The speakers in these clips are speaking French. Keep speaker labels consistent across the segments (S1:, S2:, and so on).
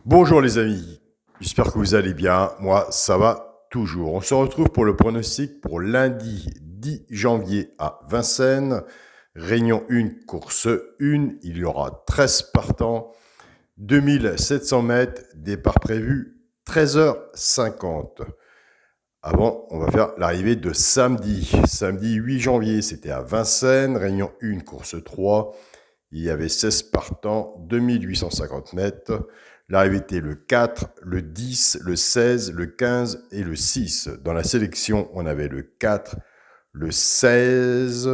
S1: Bonjour les amis, j'espère que vous allez bien. Moi, ça va toujours. On se retrouve pour le pronostic pour lundi 10 janvier à Vincennes. Réunion 1, course 1. Il y aura 13 partants, 2700 mètres, départ prévu 13h50. Avant, on va faire l'arrivée de samedi. Samedi 8 janvier, c'était à Vincennes. Réunion 1, course 3. Il y avait 16 partants, 2850 mètres. L'arrivée était le 4, le 10, le 16, le 15 et le 6. Dans la sélection, on avait le 4, le 16,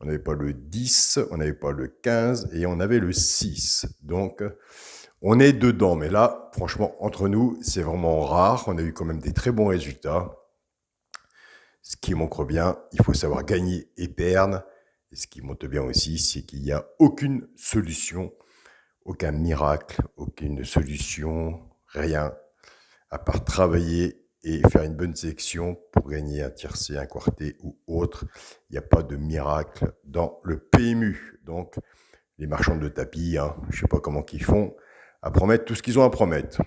S1: on n'avait pas le 10, on n'avait pas le 15 et on avait le 6. Donc, on est dedans. Mais là, franchement, entre nous, c'est vraiment rare. On a eu quand même des très bons résultats. Ce qui montre bien, il faut savoir gagner et perdre. Et ce qui montre bien aussi, c'est qu'il n'y a aucune solution, aucun miracle, aucune solution, rien, à part travailler et faire une bonne sélection pour gagner un tiercé, un quarté ou autre. Il n'y a pas de miracle dans le PMU. Donc, les marchands de tapis, je ne sais pas comment ils font, à promettre tout ce qu'ils ont à promettre.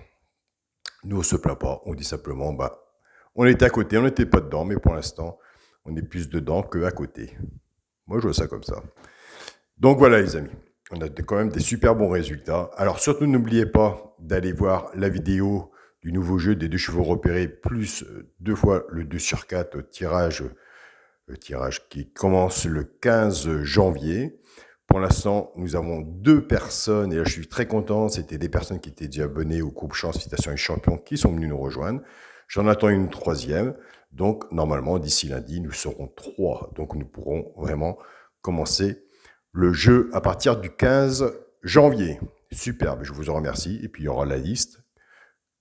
S1: Nous, on ne se plaint pas. On dit simplement, on était à côté, on n'était pas dedans, mais pour l'instant, on est plus dedans qu'à côté. Moi, je vois ça comme ça. Donc voilà, les amis. On a quand même des super bons résultats. Alors, surtout, n'oubliez pas d'aller voir la vidéo du nouveau jeu des 2 chevaux repérés, plus 2 fois le 2 sur 4 tirage qui commence le 15 janvier. Pour l'instant, nous avons 2 personnes, et là je suis très content, c'était des personnes qui étaient déjà abonnées au groupe Chance, Citation et Champion qui sont venus nous rejoindre. J'en attends une troisième. Donc, normalement, d'ici lundi, nous serons 3. Donc, nous pourrons vraiment commencer le jeu à partir du 15 janvier. Superbe, je vous en remercie. Et puis, il y aura la liste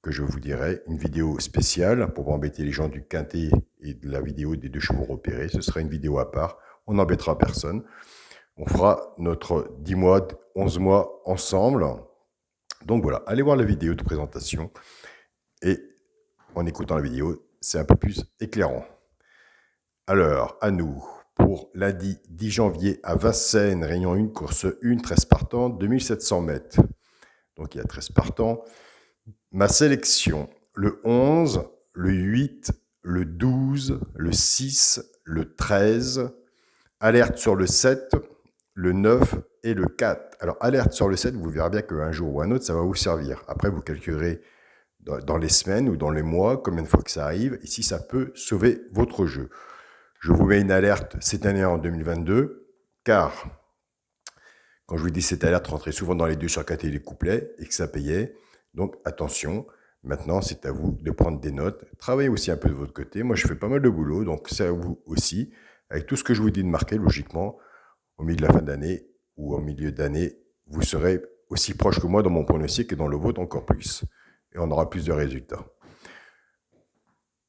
S1: que je vous dirai, une vidéo spéciale pour embêter les gens du Quintet et de la vidéo des 2 chevaux repérés. Ce sera une vidéo à part. On n'embêtera personne. On fera notre 10 mois, 11 mois ensemble. Donc voilà, allez voir la vidéo de présentation. Et en écoutant la vidéo, c'est un peu plus éclairant. Alors, à nous, pour lundi 10 janvier à Vincennes, réunion 1, course 1, 13 partants, 2700 mètres. Donc il y a 13 partants. Ma sélection, le 11, le 8, le 12, le 6, le 13, alerte sur le 7, le 9 et le 4. Alors, alerte sur le 7, vous verrez bien qu'un jour ou un autre, ça va vous servir. Après, vous calculerez dans les semaines ou dans les mois combien de fois que ça arrive et si ça peut sauver votre jeu. Je vous mets une alerte cette année en 2022, car quand je vous dis cette alerte rentrait souvent dans les 2 sur 4 et les couplets et que ça payait. Donc, attention. Maintenant, c'est à vous de prendre des notes. Travaillez aussi un peu de votre côté. Moi, je fais pas mal de boulot, donc c'est à vous aussi. Avec tout ce que je vous dis de marquer, logiquement, au milieu de la fin d'année ou au milieu d'année, vous serez aussi proche que moi dans mon pronostic et dans le vôtre encore plus. Et on aura plus de résultats.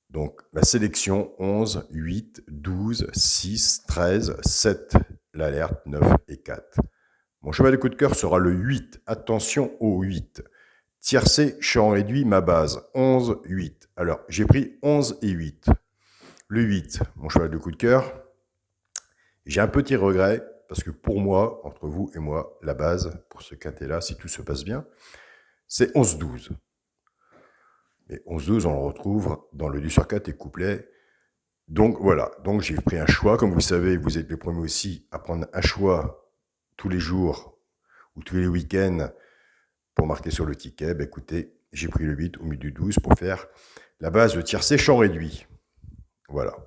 S1: Donc, la sélection 11, 8, 12, 6, 13, 7, l'alerte 9 et 4. Mon cheval de coup de cœur sera le 8. Attention au 8. Tiercé, champ réduit, ma base, 11, 8. Alors, j'ai pris 11 et 8. Le 8, mon cheval de coup de cœur. J'ai un petit regret, parce que pour moi, entre vous et moi, la base, pour ce quintet-là, si tout se passe bien, c'est 11-12. Et 11-12, on le retrouve dans le 2 sur 4 et couplet. Donc voilà, donc j'ai pris un choix. Comme vous savez, vous êtes le premier aussi à prendre un choix tous les jours ou tous les week-ends pour marquer sur le ticket. Écoutez, j'ai pris le 8 au milieu du 12 pour faire la base de tiercé champ réduit. Voilà.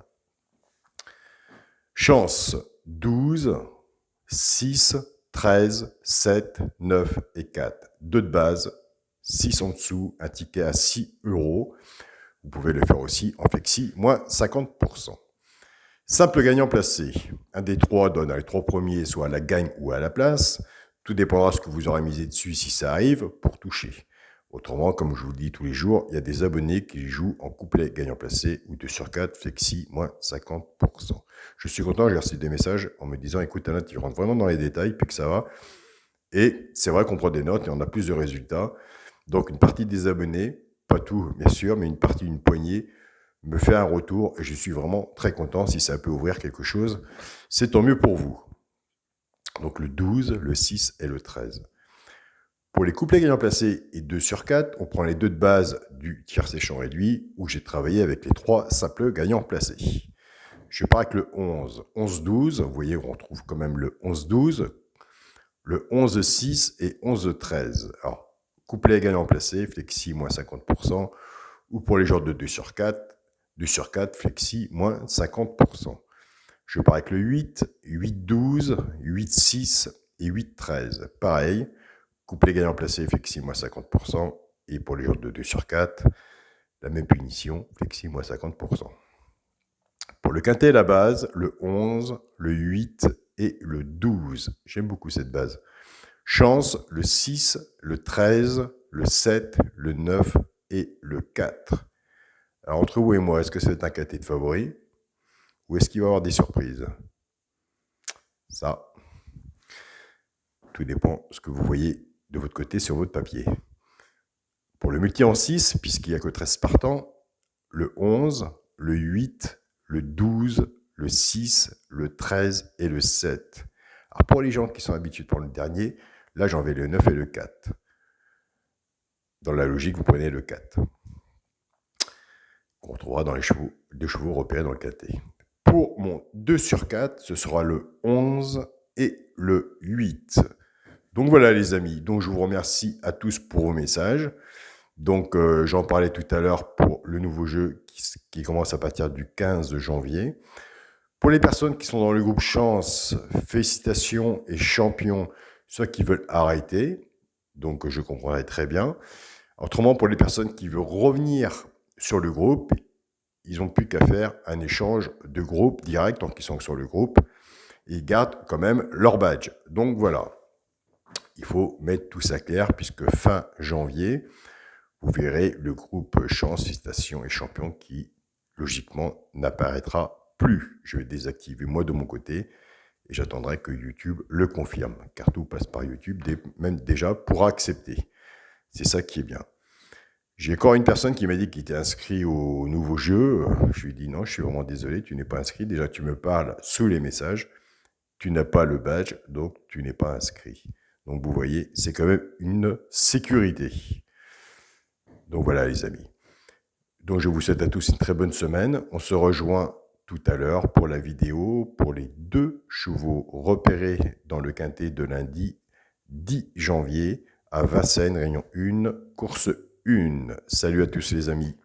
S1: Chance 12, 6, 13, 7, 9 et 4. 2 de base, 6 en dessous, un ticket à 6 €. Vous pouvez le faire aussi en flexi, moins 50%. Simple gagnant placé. Un des 3 donne à les 3 premiers, soit à la gagne ou à la place. Tout dépendra de ce que vous aurez misé dessus si ça arrive pour toucher. Autrement, comme je vous le dis tous les jours, il y a des abonnés qui jouent en couplet gagnant placé ou 2 sur 4, flexi, moins 50%. Je suis content, j'ai reçu des messages en me disant, écoute, Alain, tu rentres vraiment dans les détails, puis que ça va. Et c'est vrai qu'on prend des notes et on a plus de résultats. Donc, une partie des abonnés, pas tout, bien sûr, mais une partie, une poignée, me fait un retour et je suis vraiment très content si ça peut ouvrir quelque chose. C'est tant mieux pour vous. Donc, le 12, le 6 et le 13. Pour les couplets gagnants placés et 2 sur 4, on prend les 2 de base du tiers séchant réduit où j'ai travaillé avec les 3 simples gagnants placés. Je pars avec le 11. 11-12, vous voyez, on retrouve quand même le 11-12, le 11-6 et 11-13. Alors, couplet gagnant placé, flexi moins 50%, ou pour les genres de 2 sur 4, 2 sur 4, flexi moins 50%. Je pars avec le 8, 8-12, 8-6 et 8-13. Pareil, couplet gagnant placé, flexi moins 50%, et pour les genres de 2 sur 4, la même punition, flexi moins 50%. Pour le quintet, la base, le 11, le 8 et le 12. J'aime beaucoup cette base. Chance, le 6, le 13, le 7, le 9 et le 4. Alors, entre vous et moi, est-ce que c'est un quintet de favoris ou est-ce qu'il va y avoir des surprises? Ça, tout dépend de ce que vous voyez de votre côté sur votre papier. Pour le multi en 6, puisqu'il n'y a que 13 partants, le 11, le 8, le 12, le 6, le 13 et le 7. Alors pour les gens qui sont habitués de prendre le dernier, là j'en vais le 9 et le 4. Dans la logique, vous prenez le 4. Qu'on retrouvera dans les chevaux, 2 chevaux repérés dans le quintet. Pour mon 2 sur 4, ce sera le 11 et le 8. Donc voilà les amis, donc je vous remercie à tous pour vos messages. Donc j'en parlais tout à l'heure pour le nouveau jeu qui commence à partir du 15 janvier. Pour les personnes qui sont dans le groupe Chance, félicitations et champions, ceux qui veulent arrêter, donc je comprendrai très bien. Autrement, pour les personnes qui veulent revenir sur le groupe, ils n'ont plus qu'à faire un échange de groupe direct, tant qu'ils sont sur le groupe, et ils gardent quand même leur badge. Donc voilà, il faut mettre tout ça clair, puisque fin janvier, vous verrez le groupe Chance, félicitations et champions qui, logiquement, n'apparaîtra plus. Je vais désactiver moi de mon côté et j'attendrai que YouTube le confirme, car tout passe par YouTube, même déjà pour accepter. C'est ça qui est bien. J'ai encore une personne qui m'a dit qu'il était inscrit au nouveau jeu. Je lui ai dit non, je suis vraiment désolé, tu n'es pas inscrit. Déjà, tu me parles sous les messages. Tu n'as pas le badge, donc tu n'es pas inscrit. Donc vous voyez, c'est quand même une sécurité. Donc voilà les amis. Donc je vous souhaite à tous une très bonne semaine. On se rejoint tout à l'heure pour la vidéo pour les 2 chevaux repérés dans le quintet de lundi 10 janvier à Vincennes, Réunion 1, course 1. Salut à tous les amis.